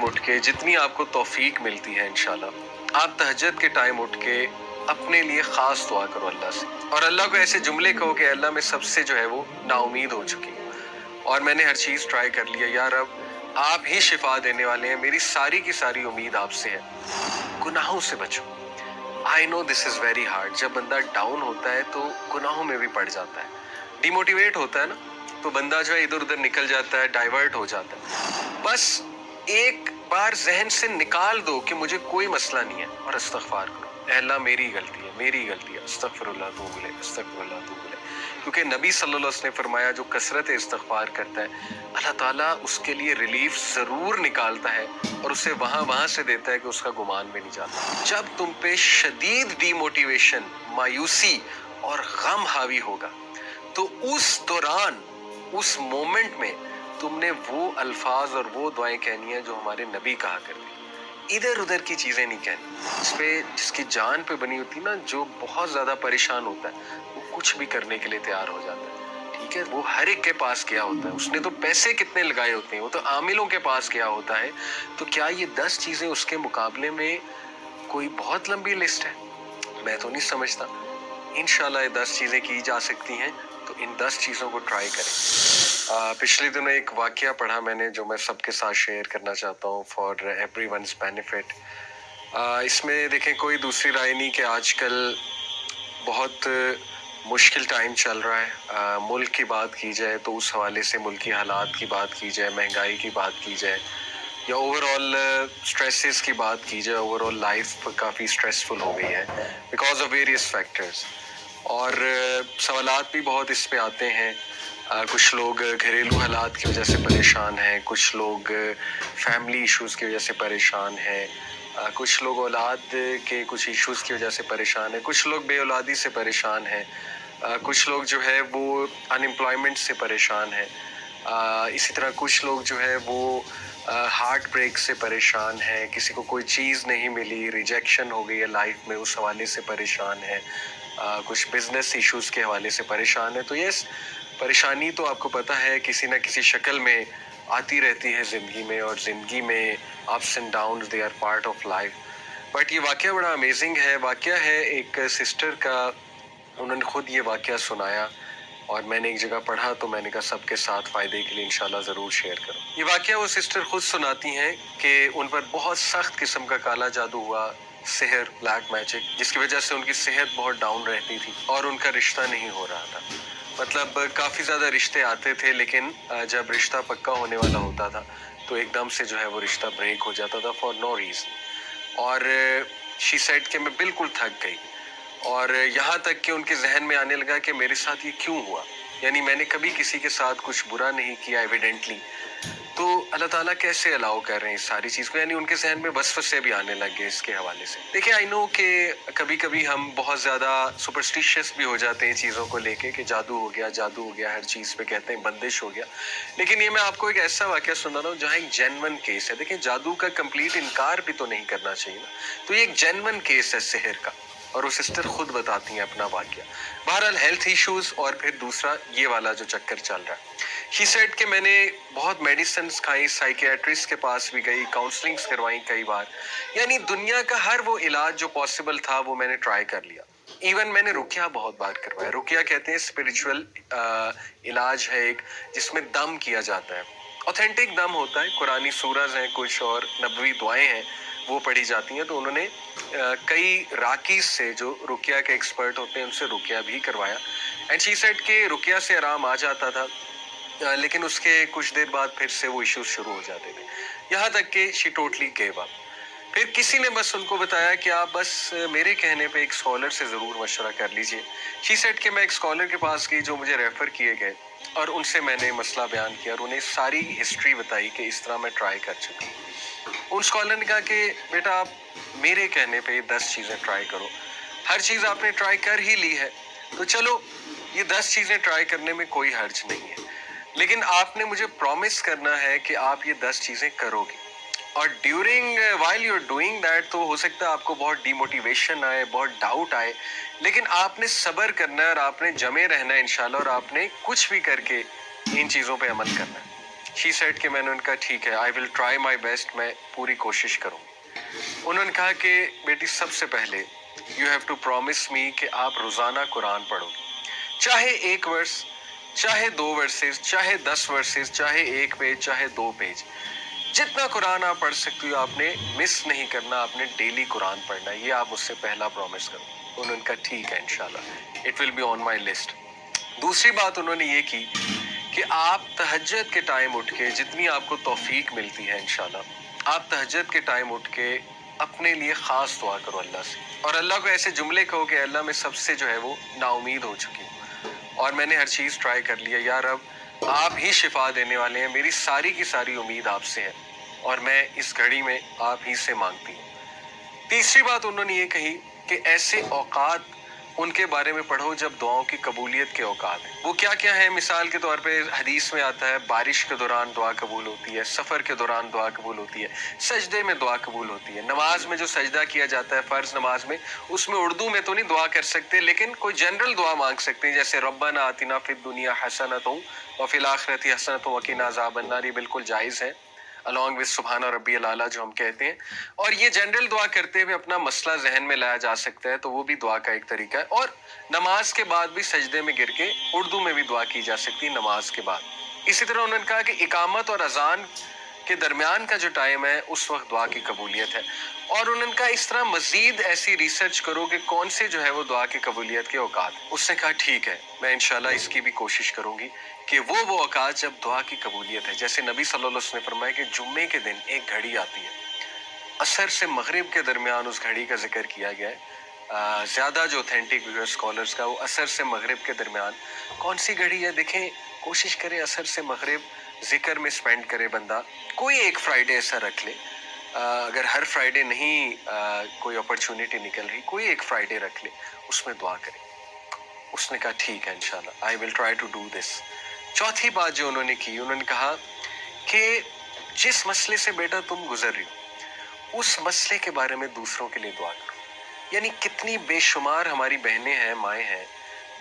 Time उठ के जितनी आपको तौफीक मिलती है इंशाल्लाह, आप तहज्जुद के टाइम उठ के अपने लिए ख़ास दुआ करो अल्लाह से, और अल्लाह को ऐसे जुमले कहो कि अल्लाह मैं सबसे जो है वो नाउमीद हो चुकी हूँ और मैंने हर चीज़ ट्राई कर लिया, यार अब आप ही शिफा देने वाले हैं, मेरी सारी की सारी उम्मीद आपसे है, गुनाहों से बचो। I know this is very hard. जब बंदा डाउन होता है तो गुनाहों में भी पड़ जाता है, डिमोटिवेट होता है ना, तो बंदा जो है इधर उधर निकल जाता है, डाइवर्ट हो जाता है। बस एक बार जहन से निकाल दो कि मुझे कोई मसला नहीं है और इस्तग़फ़ार करो, अल्लाह मेरी गलती है, मेरी गलती है, अस्तग़फ़िरुल्लाह तूबु इलैह, अस्तग़फ़िरुल्लाह तूबु इलैह। क्योंकि नबी सल्लल्लाहु अलैहि वसल्लम ने फरमाया जो कसरत इस्तग़फ़ार करता है अल्लाह ताला उसके लिए रिलीफ ज़रूर निकालता है और उसे वहाँ से देता है कि उसका गुमान भी नहीं जाता। जब तुम पे शदीद डीमोटिवेशन, मायूसी और गम हावी होगा तो उस दौरान, उस मोमेंट में तुमने वो अल्फाज और वो दुआएं कहनी है जो हमारे नबी कहा करते, इधर उधर की चीज़ें नहीं कहनी। इस पे जिसकी जान पे बनी होती ना, जो बहुत ज़्यादा परेशान होता है, वो कुछ भी करने के लिए तैयार हो जाता है। ठीक है, वो हर एक के पास गया होता है, उसने तो पैसे कितने लगाए होते हैं, वो तो आमिलों के पास गया होता है, तो क्या ये 10 चीज़ें उसके मुकाबले में कोई बहुत लंबी लिस्ट है? मैं तो नहीं समझता। इंशाल्लाह ये 10 चीज़ें की जा सकती हैं, तो इन 10 चीज़ों को ट्राई करें। पिछले दिनों एक वाक़या पढ़ा मैंने जो मैं सबके साथ शेयर करना चाहता हूँ फॉर एवरीवन्स बेनिफिट। इसमें देखें, कोई दूसरी राय नहीं कि आजकल बहुत मुश्किल टाइम चल रहा है। मुल्क की बात की जाए तो उस हवाले से मुल्क की हालात की बात की जाए, महंगाई की बात की जाए, या ओवरऑल स्ट्रेसेस की बात की जाए, ओवरऑल लाइफ काफ़ी स्ट्रेसफुल हो गई है बिकॉज ऑफ वेरियस फैक्टर्स, और सवालात भी बहुत इस पे आते हैं। कुछ लोग घरेलू हालात की वजह से परेशान हैं, कुछ लोग फैमिली इश्यूज़ की वजह से परेशान हैं, कुछ लोग औलाद के कुछ इश्यूज़ की वजह से परेशान हैं, कुछ लोग बेऔलादी से परेशान हैं, कुछ लोग जो है वो अनएम्प्लॉयमेंट से परेशान हैं, इसी तरह कुछ लोग जो है वो हार्ट ब्रेक से परेशान हैं, किसी को कोई चीज़ नहीं मिली, रिजेक्शन हो गई है लाइफ में, उस हवाले से परेशान है, कुछ बिजनेस इश्यूज़ के हवाले से परेशान है। तो यस, परेशानी तो आपको पता है किसी न किसी शक्ल में आती रहती है ज़िंदगी में, और ज़िंदगी में ups and downs, they are part of life. But ये वाक़या बड़ा अमेजिंग है। वाक़या है एक सिस्टर का, उन्होंने खुद ये वाक़या सुनाया और मैंने एक जगह पढ़ा, तो मैंने कहा सबके साथ फ़ायदे के लिए इंशाल्लाह ज़रूर शेयर करूँ। ये वाक़या वो सिस्टर खुद सुनाती हैं कि उन पर बहुत सख्त किस्म का काला जादू हुआ, सिहर, ब्लैक मैजिक, जिसकी वजह से उनकी सेहत बहुत डाउन रहती थी और उनका रिश्ता नहीं हो रहा था। मतलब काफ़ी ज़्यादा रिश्ते आते थे, लेकिन जब रिश्ता पक्का होने वाला होता था तो एकदम से जो है वो रिश्ता ब्रेक हो जाता था फॉर नो रीज़न। और शी सेड कि मैं बिल्कुल थक गई, और यहाँ तक कि उनके जहन में आने लगा कि मेरे साथ ये क्यों हुआ, यानी मैंने कभी किसी के साथ कुछ बुरा नहीं किया एविडेंटली, तो अल्लाह ताला कैसे अलाउ कर रहे हैं इस सारी चीज़ को, यानी उनके जहन में वसवसे भी आने लग गए इसके हवाले से। देखिए, आई नो कि कभी कभी हम बहुत ज़्यादा सुपरस्टिशियस भी हो जाते हैं चीज़ों को लेके कि जादू हो गया, जादू हो गया, हर चीज़ पे कहते हैं बंदिश हो गया। लेकिन ये मैं आपको एक ऐसा वाक़या सुना रहा हूँ जहाँ एक जेन्युइन केस है। देखिए, जादू का कंप्लीट इनकार भी तो नहीं करना चाहिए ना, तो ये एक जेन्युइन केस है सिहर का, और वो सिस्टर खुद बताती हैं अपना वाक़या। बहरहाल हेल्थ इश्यूज़, और फिर दूसरा ये वाला जो चक्कर चल रहा है। शी सेड कि मैंने बहुत मेडिसिन खाई, साइकियाट्रिस्ट के पास भी गई, काउंसलिंग्स करवाई कई बार, यानी दुनिया का हर वो इलाज जो पॉसिबल था वो मैंने ट्राई कर लिया। इवन मैंने रुकिया बहुत बार करवाया। रुकिया कहते हैं स्पिरिचुअल इलाज है एक, जिसमें दम किया जाता है, ऑथेंटिक दम होता है, कुरानी सूरज हैं कुछ और नबवी दुआएं हैं वो पढ़ी जाती हैं। तो उन्होंने कई राकीज से जो रुकिया के एक्सपर्ट होते हैं उनसे रुकिया भी करवाया, एंड शी सेड कि रुकिया से आराम आ जाता था, लेकिन उसके कुछ देर बाद फिर से वो इश्यूज शुरू हो जाते थे, यहाँ तक कि शी टोटली गेव अप। फिर किसी ने बस उनको बताया कि आप बस मेरे कहने पे एक स्कॉलर से ज़रूर मशवरा कर लीजिए। शी सेड कि मैं एक स्कॉलर के पास गई जो मुझे रेफ़र किए गए, और उनसे मैंने मसला बयान किया और उन्हें सारी हिस्ट्री बताई कि इस तरह मैं ट्राई कर चुकी हूँ। उन स्कॉलर ने कहा कि बेटा आप मेरे कहने पे 10 चीज़ें ट्राई करो, हर चीज़ आपने ट्राई कर ही ली है, तो चलो ये 10 चीज़ें ट्राई करने में कोई हर्ज नहीं है, लेकिन आपने मुझे प्रॉमिस करना है कि आप ये 10 चीज़ें करोगे, और during while you are doing that तो हो सकता है आपको बहुत डिमोटिवेशन आए, बहुत डाउट आए, लेकिन आपने सब्र करना है और आपने जमे रहना है इंशाल्लाह, और आपने कुछ भी करके इन चीज़ों पे अमल करना है। शी सेड कि मैंने उनका ठीक है, आई विल ट्राई माई बेस्ट, मैं पूरी कोशिश करूँ। उन्होंने कहा कि बेटी सबसे पहले you have to promise me कि आप रोजाना कुरान पढ़ोगे, चाहे एक वर्स, चाहे 2 वर्सेस, चाहे 10 वर्सेस, चाहे 1 पेज, चाहे 2 पेज, जितना कुरान आप पढ़ सकती हो आपने मिस नहीं करना, आपने डेली कुरान पढ़ना, ये आप मुझसे पहला प्रॉमिस करो। उन्होंने कहा ठीक है इंशाल्लाह, it will be on my list. दूसरी बात उन्होंने ये की कि आप तहज्जुद के टाइम उठ के, जितनी आपको तौफीक मिलती है इंशाल्लाह, आप तहज्जुद के टाइम उठ के अपने लिए खास दुआ करो अल्लाह से, और अल्लाह को ऐसे जुमले कहो कि अल्लाह मैं सबसे जो है वो नाउमीद हो चुकी हूँ और मैंने हर चीज़ ट्राई कर लिया, यार अब आप ही शिफा देने वाले हैं, मेरी सारी की सारी उम्मीद आपसे है और मैं इस घड़ी में आप ही से मांगती हूँ। तीसरी बात उन्होंने ये कही कि ऐसे औकात उनके बारे में पढ़ो जब दुआओं की कबूलियत के औकात हैं। वो क्या क्या है? मिसाल के तौर पे हदीस में आता है बारिश के दौरान दुआ कबूल होती है, सफ़र के दौरान दुआ कबूल होती है, सजदे में दुआ कबूल होती है, नमाज में जो सजदा किया जाता है फ़र्ज़ नमाज में, उसमें उर्दू में तो नहीं दुआ कर सकते, लेकिन कोई जनरल दुआ मांग सकते हैं, जैसे रब्बना आतिना फिद दुनिया हसनतुन व फिल आखिरति हसनतुन व क़िना अज़ाबन्नार, ये बिल्कुल जायज़ है, अलॉन्ग विद सुबहान रब्बियल आला जो हम कहते हैं। और ये जनरल दुआ करते हुए अपना मसला जहन में लाया जा सकता है, तो वो भी दुआ का एक तरीका है। और नमाज के बाद भी सजदे में गिर के उर्दू में भी दुआ की जा सकती है नमाज के बाद। इसी तरह उन्होंने कहा कि इकामत और अजान के दरमियान का जो टाइम है उस वक्त दुआ की कबूलियत है। और उन्होंने कहा इस तरह मजीद ऐसी रिसर्च करो कि कौन से जो है वो दुआ की कबूलियत के औकात। उसने कहा ठीक है, मैं इंशाल्लाह इसकी भी कोशिश करूंगी कि वो औकात जब दुआ की कबूलियत है, जैसे नबी सल्लल्लाहु अलैहि वसल्लम ने फरमाया कि जुम्मे के दिन एक घड़ी आती है, असर से मगरिब के दरमियान उस घड़ी का जिक्र किया गया है। ज़्यादा जो ऑथेंटिक स्कॉलर्स का वो असर से मगरिब के दरमियान कौन सी घड़ी है, देखें कोशिश करें असर से मगरिब जिक्र में स्पेंड करे बंदा। कोई एक फ्राइडे ऐसा रख ले, अगर हर फ्राइडे नहीं कोई अपॉर्चुनिटी निकल रही, कोई एक फ्राइडे रख ले, उसमें दुआ करे। उसने कहा ठीक है इंशाल्लाह, I will try to do this. चौथी बात जो उन्होंने की, उन्होंने कहा कि जिस मसले से बेटा तुम गुजर रही हो उस मसले के बारे में दूसरों के लिए दुआ करो। यानी कितनी बेशुमार हमारी बहनें हैं, माएँ हैं,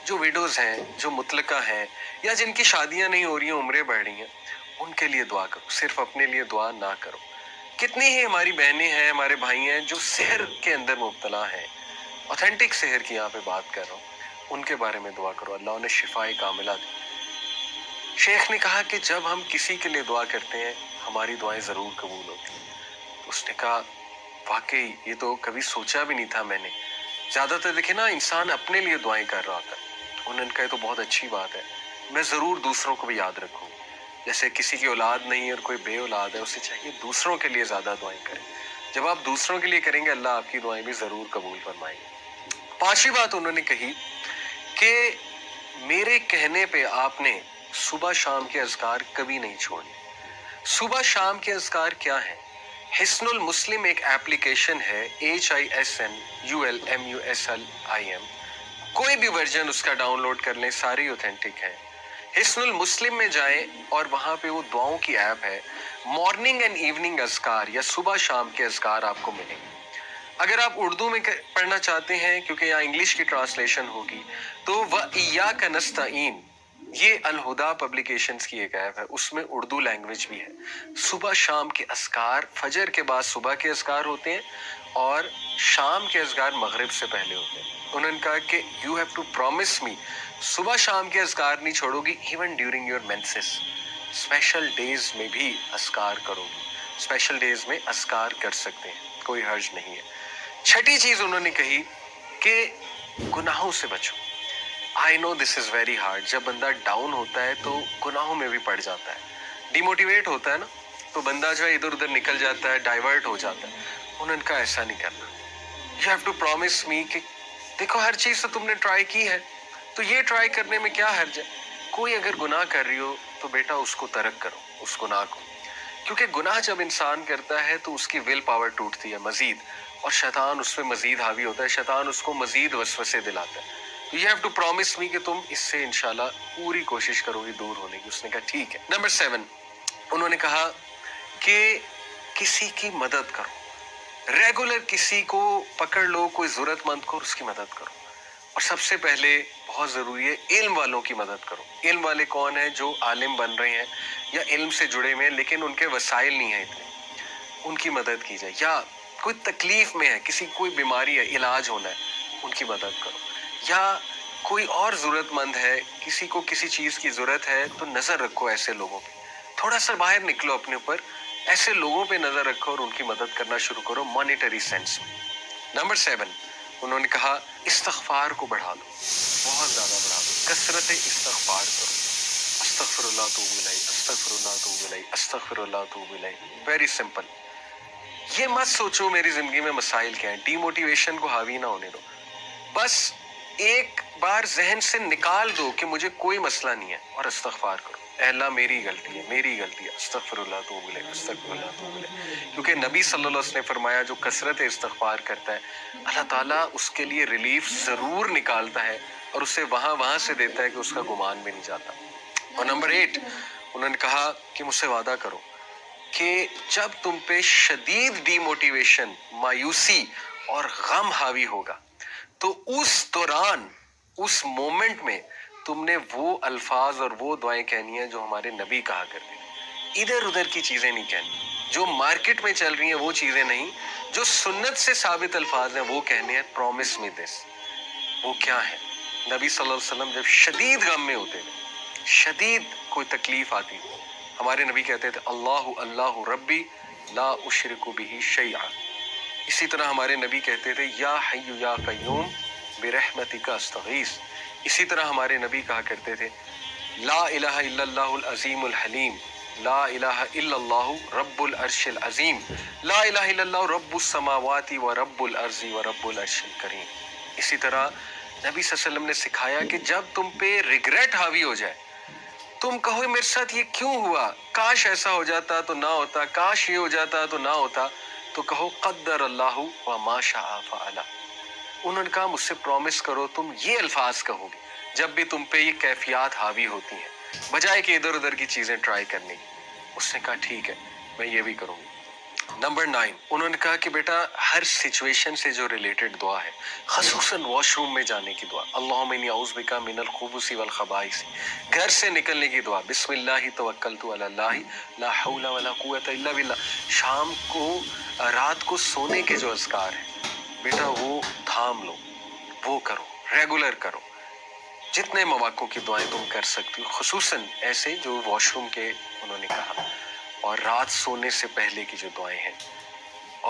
जो विडोज हैं, जो मुतलका हैं, या जिनकी शादियां नहीं हो रही हैं, उम्रें बढ़ रही हैं, उनके लिए दुआ करो, सिर्फ अपने लिए दुआ ना करो। कितनी ही हमारी बहनें हैं, हमारे भाई हैं जो सेहर के अंदर मुब्तला हैं, ऑथेंटिक सेहर की यहाँ पे बात कर रहा हूँ, उनके बारे में दुआ करो, अल्लाह उन्हें शिफाए कामिला दे। शेख ने कहा कि जब हम किसी के लिए दुआ करते हैं हमारी दुआएं ज़रूर कबूल होती हैं। तो उसने कहा वाकई ये तो कभी सोचा भी नहीं था मैंने, ज़्यादातर देखे ना इंसान अपने लिए दुआएं कर रहा होता है। उन्होंने कहा तो बहुत अच्छी बात है, मैं ज़रूर दूसरों को भी याद रखूँ। जैसे किसी की औलाद नहीं है और कोई बे औलाद है, उसे चाहिए दूसरों के लिए ज़्यादा दुआएं करें। जब आप दूसरों के लिए करेंगे अल्लाह आपकी दुआएं भी ज़रूर कबूल फरमाएंगे। पांचवी बात उन्होंने कही कि मेरे कहने पे आपने सुबह शाम के अज़कार कभी नहीं छोड़े। सुबह शाम के अज़कार क्या है? हिस्नुल मुस्लिम एक एप्लीकेशन है, HISNULMUSLIM, कोई भी वर्जन उसका डाउनलोड कर लें, सारी ऑथेंटिक है। हिस्नुल मुस्लिम में जाएं और वहां पे वो दुआओं की ऐप है, मॉर्निंग एंड इवनिंग अज़कार या सुबह शाम के अज़कार आपको मिलेंगे। अगर आप उर्दू में पढ़ना चाहते हैं, क्योंकि यहाँ इंग्लिश की ट्रांसलेशन होगी, तो व इय्याका नस्तईन, ये अलहुदा पब्लिकेशंस की एक ऐप है, उसमें उर्दू लैंग्वेज भी है। सुबह शाम के अज़कार, फजर के बाद सुबह के अज़कार होते हैं और शाम के अज़कार मगरिब से पहले होते हैं। उन्होंने कहा कि you have to promise me, सुबह शाम के अज़कार नहीं छोड़ोगी, even during your menses, special days में भी अज़कार करोगी। स्पेशल डेज में अज़कार कर सकते हैं, कोई हर्ज नहीं है। छठी चीज उन्होंने कही कि गुनाहों से बचो। I know this is very hard, जब बंदा डाउन होता है तो गुनाहों में भी पड़ जाता है, डिमोटिवेट होता है ना, तो बंदा जो है इधर उधर निकल जाता है, डाइवर्ट हो जाता है। उन्होंने कहा ऐसा नहीं करना, you have to promise me कि देखो हर चीज तो तुमने ट्राई की है, तो ये ट्राई करने में क्या हर्ज है। कोई अगर गुनाह कर रही हो तो बेटा उसको तर्क करो, उस गुनाह को, क्योंकि गुनाह जब इंसान करता है तो उसकी विल पावर टूटती है मजीद, और शैतान उस पर मजीद हावी होता है, शैतान उसको मजीद वसवसे दिलाता है। तो you have to promise me कि तुम इससे इंशाल्लाह पूरी कोशिश करोगी दूर होने की। उसने कहा ठीक है। नंबर 7 उन्होंने कहा कि किसी की मदद करो, रेगुलर किसी को पकड़ लो, कोई जरूरतमंद को उसकी मदद करो। اور سب سے پہلے بہت ضروری ہے علم والوں کی مدد کرو. علم والے کون ہیں؟ جو عالم بن رہے ہیں یا علم سے جڑے ہوئے ہیں لیکن ان کے وسائل نہیں ہیں اتنے، ان کی مدد کی جائے. یا کوئی تکلیف میں ہے، کسی کوئی بیماری ہے، علاج ہونا ہے، ان کی مدد کرو. یا کوئی اور ضرورت مند ہے، کسی کو کسی چیز کی ضرورت ہے، تو نظر رکھو ایسے لوگوں پہ. تھوڑا سا باہر نکلو اپنے اوپر، ایسے لوگوں پہ نظر رکھو اور ان کی مدد کرنا شروع کرو مانیٹری سینس میں. نمبر 7 انہوں نے کہا استغفار کو بڑھا دو، بہت زیادہ بڑھا دو، کثرت استغفار کرو. استغفر اللہ اتوب الیہ، استغفر اللہ اتوب الیہ، استغفر اللہ اتوب الیہ. Very simple. یہ مت سوچو میری زندگی میں مسائل کیا ہیں، ڈی موٹیویشن کو حاوی نہ ہونے دو. بس ایک بار ذہن سے نکال دو کہ مجھے کوئی مسئلہ نہیں ہے اور استغفار کرو. اے اللہ میری غلطی ہے، میری غلطی ہے، استغفر اللہ اتوب الیہ، استغفر اللہ اتوب الیہ. کیونکہ نبی صلی اللہ علیہ وسلم نے فرمایا جو کثرت استغفار کرتا ہے اللہ تعالیٰ اس کے لیے ریلیف ضرور نکالتا ہے اور اسے وہاں سے دیتا ہے کہ اس کا گمان بھی نہیں جاتا. اور نمبر 8 انہوں نے کہا کہ مجھ سے وعدہ کرو کہ جب تم پہ شدید ڈی موٹیویشن، مایوسی اور غم حاوی ہوگا تو اس دوران، اس مومنٹ میں تم نے وہ الفاظ اور وہ دعائیں کہنی ہیں جو ہمارے نبی کہا کرتے تھے. ادھر ادھر کی چیزیں نہیں کہنی، جو مارکیٹ میں چل رہی ہیں وہ چیزیں نہیں، جو سنت سے ثابت الفاظ ہیں وہ کہنے ہیں. پرومس می دس. وہ کیا ہے؟ نبی صلی اللہ علیہ وسلم جب شدید غم میں ہوتے تھے، شدید کوئی تکلیف آتی تھی، ہمارے نبی کہتے تھے اللہ اللہ ربی لا اشرک بہ شیئا. اسی طرح ہمارے نبی کہتے تھے یا حی یا قیوم برحمتک استغیث. اسی طرح ہمارے نبی کہا کرتے تھے لا الہ الا اللہ العظیم الحلیم، لا الہ الا اللہ رب العرش العظیم، لا الہ الا اللہ رب السماوات و رب الارض و رب العرش الکریم. اسی طرح نبی صلی اللہ علیہ وسلم نے سکھایا کہ جب تم پہ ریگریٹ حاوی ہو جائے، تم کہو میرے ساتھ یہ کیوں ہوا، کاش ایسا ہو جاتا تو نہ ہوتا، کاش یہ ہو جاتا تو نہ ہوتا، تو کہو قدر اللہ و ما شاء فعل. انہوں نے کہا مجھ سے پرومس کرو تم یہ الفاظ کہو گے جب بھی تم پہ یہ کیفیات حاوی ہوتی ہیں، بجائے کہ ادھر ادھر کی چیزیں ٹرائی کرنے کی. اس نے کہا ٹھیک ہے میں یہ بھی کروں گی. نمبر 9 انہوں نے کہا کہ بیٹا ہر سچویشن سے جو ریلیٹڈ دعا ہے، خصوصاً واش روم میں جانے کی دعا، اللہم انی اعوذ بک من الخبث والخبائث، گھر سے نکلنے کی دعا، بسم اللہ توکلت علی اللہ لا حول ولا قوت الا باللہ. شام کو، رات کو سونے کے جو اذکار ہیں بیٹا وہ تھام لو، وہ کرو، ریگولر کرو. جتنے مواقع کی دعائیں تم کر سکتی ہو، خصوصاً ایسے جو واش روم کے انہوں نے کہا، اور رات سونے سے پہلے کی جو دعائیں ہیں.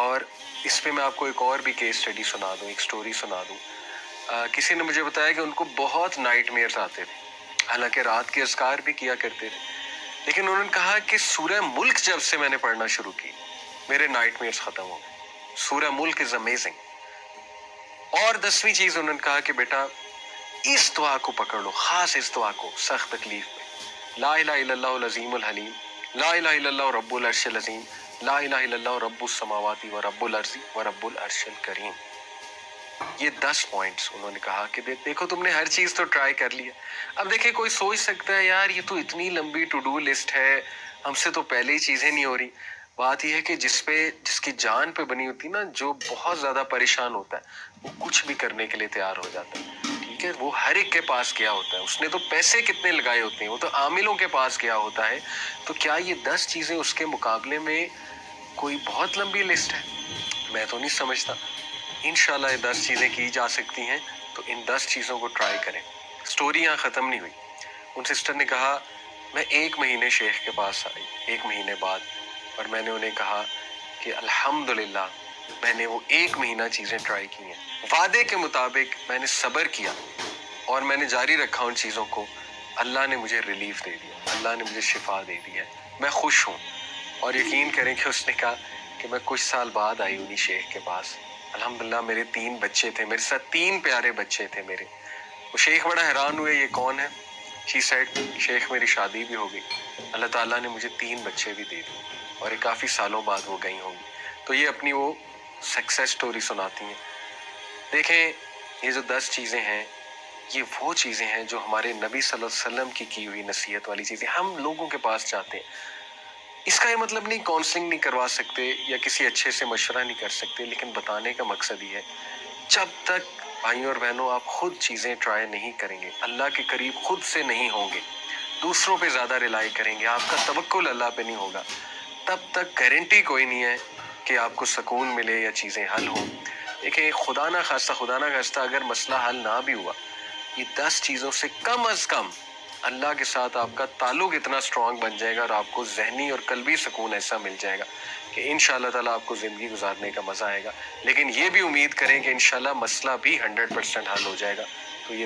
اور اس پہ میں آپ کو ایک اور بھی کیس اسٹڈی سنا دوں، ایک سٹوری سنا دوں. کسی نے مجھے بتایا کہ ان کو بہت نائٹ میئرز آتے تھے، حالانکہ رات کے اذکار بھی کیا کرتے تھے، لیکن انہوں نے کہا کہ سورہ ملک جب سے میں نے پڑھنا شروع کی میرے نائٹ میئرز ختم ہو گئے. سورہ ملک از امیزنگ. اور 10ویں چیز انہوں نے کہا کہ بیٹا اس دعا کو پکڑ لو، خاص اس دعا کو سخت تکلیف میں، لا الہ الا اللہ العظیم الحلیم، لا الہ الا اللہ رب العرش العظیم، لا الہ الا اللہ رب السماوات و رب الارض و رب العرش الکریم. یہ 10 پوائنٹس انہوں نے کہا کہ دیکھو تم نے ہر چیز تو ٹرائی کر لی ہے. اب دیکھیں کوئی سوچ سکتا ہے یار یہ تو اتنی لمبی ٹو ڈو لسٹ ہے، ہم سے تو پہلے ہی چیزیں نہیں ہو رہی. بات یہ ہے کہ جس کی جان پہ بنی ہوتی نا، جو بہت زیادہ پریشان ہوتا ہے وہ کچھ بھی کرنے کے لیے تیار ہو جاتا ہے. ٹھیک ہے، وہ ہر ایک کے پاس گیا ہوتا ہے، اس نے تو پیسے کتنے لگائے ہوتے ہیں، وہ تو عاملوں کے پاس گیا ہوتا ہے. تو کیا یہ 10 چیزیں اس کے مقابلے میں کوئی بہت لمبی لسٹ ہے؟ میں تو نہیں سمجھتا. انشاءاللہ یہ 10 چیزیں کی جا سکتی ہیں، تو ان 10 چیزوں کو ٹرائی کریں. سٹوری یہاں ختم نہیں ہوئی. ان سسٹر نے کہا میں 1 مہینے شیخ کے پاس آئی 1 مہینے بعد، اور میں نے انہیں کہا کہ الحمدللہ میں نے وہ 1 مہینہ چیزیں ٹرائی کی ہیں، وعدے کے مطابق میں نے صبر کیا اور میں نے جاری رکھا ان چیزوں کو. اللہ نے مجھے ریلیف دے دیا، اللہ نے مجھے شفا دے دی ہے، میں خوش ہوں. اور یقین کریں کہ اس نے کہا کہ میں کچھ سال بعد آئی انہی شیخ کے پاس. الحمدللہ میرے 3 بچے تھے، میرے ساتھ 3 پیارے بچے تھے میرے. وہ شیخ بڑا حیران ہوئے یہ کون ہے. شی سیڈ شیخ میری شادی بھی ہو گئی، اللہ تعالیٰ نے مجھے 3 بچے بھی دے دیے، اور یہ کافی سالوں بعد وہ گئی ہوں گی. تو یہ اپنی وہ سکسیس سٹوری سناتی ہیں. دیکھیں یہ جو 10 چیزیں ہیں یہ وہ چیزیں ہیں جو ہمارے نبی صلی اللہ علیہ وسلم کی ہوئی نصیحت والی چیزیں ہم لوگوں کے پاس چاہتے ہیں. اس کا یہ مطلب نہیں کاؤنسلنگ نہیں کروا سکتے یا کسی اچھے سے مشورہ نہیں کر سکتے، لیکن بتانے کا مقصد یہ ہے جب تک بھائیوں اور بہنوں، آپ خود چیزیں ٹرائی نہیں کریں گے، اللہ کے قریب خود سے نہیں ہوں گے، دوسروں پہ زیادہ ریلائی کریں گے، آپ کا توکل اللہ پہ نہیں ہوگا، تب تک گارنٹی کوئی نہیں ہے کہ آپ کو سکون ملے یا چیزیں حل ہوں۔ دیکھیں، خدا نہ خواستہ اگر مسئلہ حل نہ بھی ہوا، یہ 10 چیزوں سے کم از کم اللہ کے ساتھ آپ کا تعلق اتنا اسٹرانگ بن جائے گا اور آپ کو ذہنی اور قلبی سکون ایسا مل جائے گا کہ انشاءاللہ تعالیٰ آپ کو زندگی گزارنے کا مزہ آئے گا۔ لیکن یہ بھی امید کریں کہ انشاءاللہ مسئلہ بھی 100% حل ہو جائے گا۔